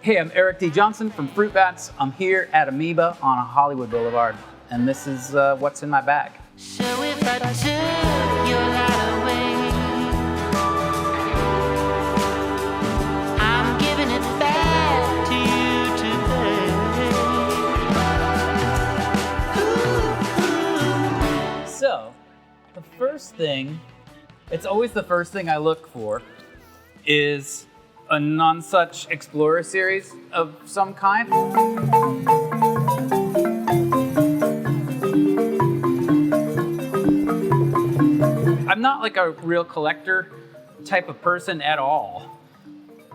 Hey, I'm Eric D. Johnson from Fruit Bats. I'm here at Amoeba on Hollywood Boulevard, and this is what's in my bag. So if I took your light away, I'm giving it back to you today. So, the first thing, it's always the first thing I look for, is a Nonsuch Explorer series of some kind. I'm not like a real collector type of person at all,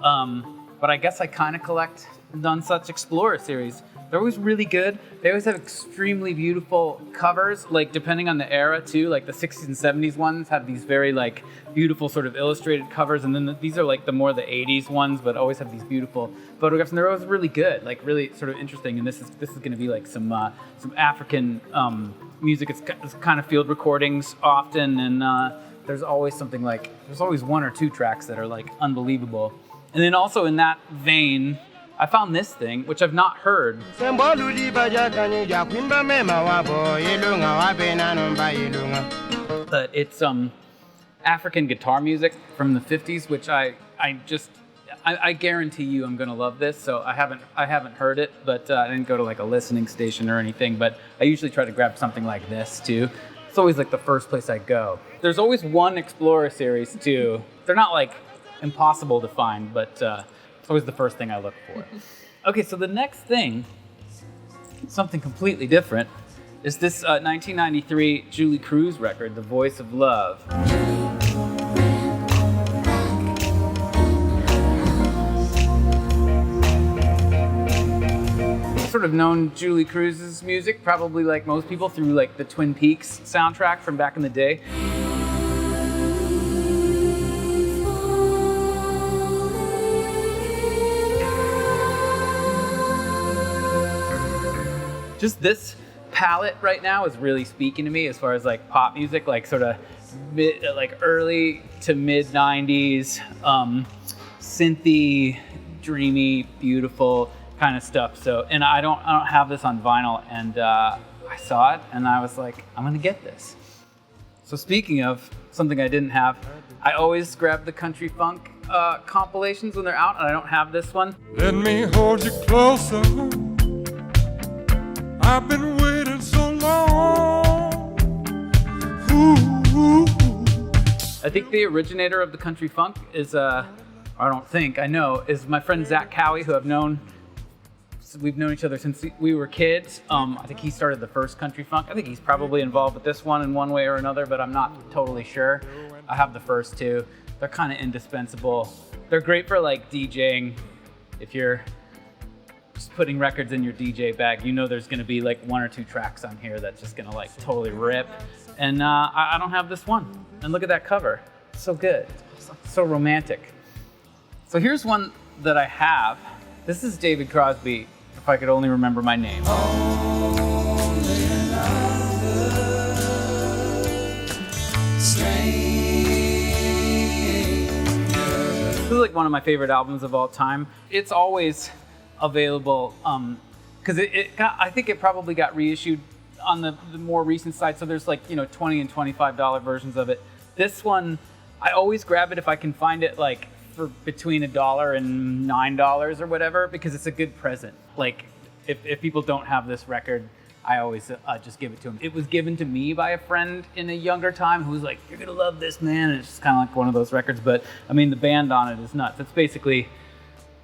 but I guess I kind of collect Nonsuch Explorer series. They're always really good. They always have extremely beautiful covers, like depending on the era too. Like the 60s and 70s ones have these very like beautiful sort of illustrated covers, and then these are like the 80s ones, but always have these beautiful photographs, and they're always really good, like really sort of interesting. And this is going to be like some African music. It's kind of field recordings often, and there's always something like there's always one or two tracks that are like unbelievable. And then also in that vein, I found this thing, which I've not heard. But it's African guitar music from the 50s, which I guarantee you I'm gonna love this. So I haven't heard it, but I didn't go to like a listening station or anything. But I usually try to grab something like this too. It's always like the first place I go. There's always one Explorer series too. They're not like impossible to find, but it's always the first thing I look for. Okay, so the next thing, something completely different, is this 1993 Julee Cruz record, The Voice of Love. Sort of known Julee Cruz's music, probably like most people, through like the Twin Peaks soundtrack from back in the day. Just this palette right now is really speaking to me as far as like pop music, like sort of early to mid 90s, synthy, dreamy, beautiful kind of stuff. So, and I don't have this on vinyl, and I saw it and I was like, I'm gonna get this. So speaking of something I didn't have, I always grab the country funk compilations when they're out, and I don't have this one. Let me hold you closer. I've been waiting so long. Ooh. I think the originator of the country funk is, I know, is my friend Zach Cowie, who we've known each other since we were kids. I think he started the first country funk. I think he's probably involved with this one in one way or another, but I'm not totally sure. I have the first two. They're kind of indispensable. They're great for like DJing. If you're just putting records in your DJ bag, you know there's gonna be like one or two tracks on here that's just gonna like totally rip. And I don't have this one. And look at that cover, it's so good, it's so romantic. So here's one that I have. This is David Crosby, If I Could Only Remember My Name. This is like one of my favorite albums of all time. It's always available because I think it probably got reissued on the more recent side, so there's like $20 and $25 versions of it. This one, I always grab it if I can find it like for between $1 and $9 or whatever, because it's a good present. Like if people don't have this record, I always just give it to them. It was given to me by a friend in a younger time who was like, "You're gonna love this, man." And it's just kind of like one of those records, but I mean the band on it is nuts. It's basically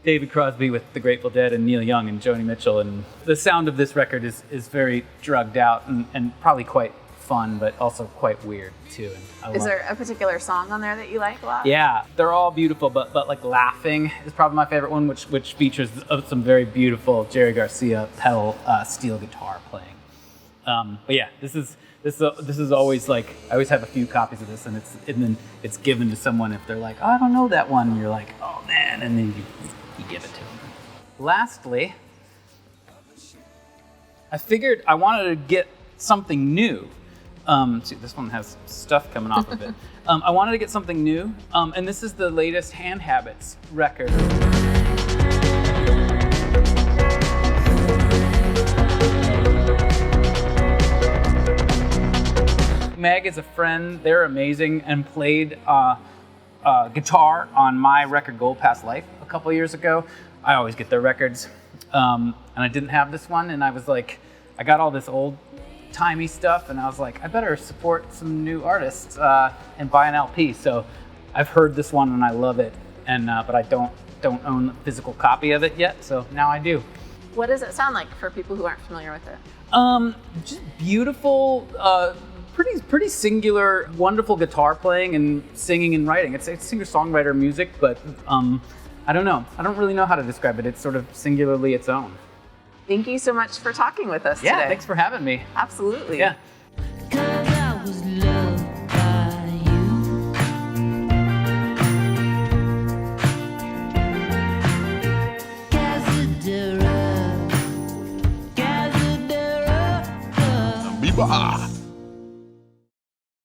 David Crosby with the Grateful Dead and Neil Young and Joni Mitchell, and the sound of this record is very drugged out and probably quite fun, but also quite weird too. And is there a particular song on there that you like a lot? Yeah, they're all beautiful, but like Laughing is probably my favorite one, which features some very beautiful Jerry Garcia pedal steel guitar playing. But yeah, this is always like, I always have a few copies of this, and then it's given to someone if they're like, "Oh, I don't know that one," and you're like, "Oh man," and then you give it to them. Lastly, I figured I wanted to get something new. See, this one has stuff coming off of it. I wanted to get something new, and this is the latest Hand Habits record. is a friend. They're amazing and played guitar on my record Gold Past Life a couple years ago. I always get their records, and I didn't have this one, and I was like, I got all this old timey stuff, and I was like, I better support some new artists and buy an LP. So I've heard this one and I love it, and but I don't own a physical copy of it yet, so now I do. What does it sound like for people who aren't familiar with it? Just beautiful, pretty singular, wonderful guitar playing and singing and writing. It's singer-songwriter music, but I don't know. I don't really know how to describe it. It's sort of singularly its own. Thank you so much for talking with us today. Yeah, thanks for having me. Absolutely. Yeah. 'Cause I was loved by you. Gazzadera, Gazzadera. Amoeba.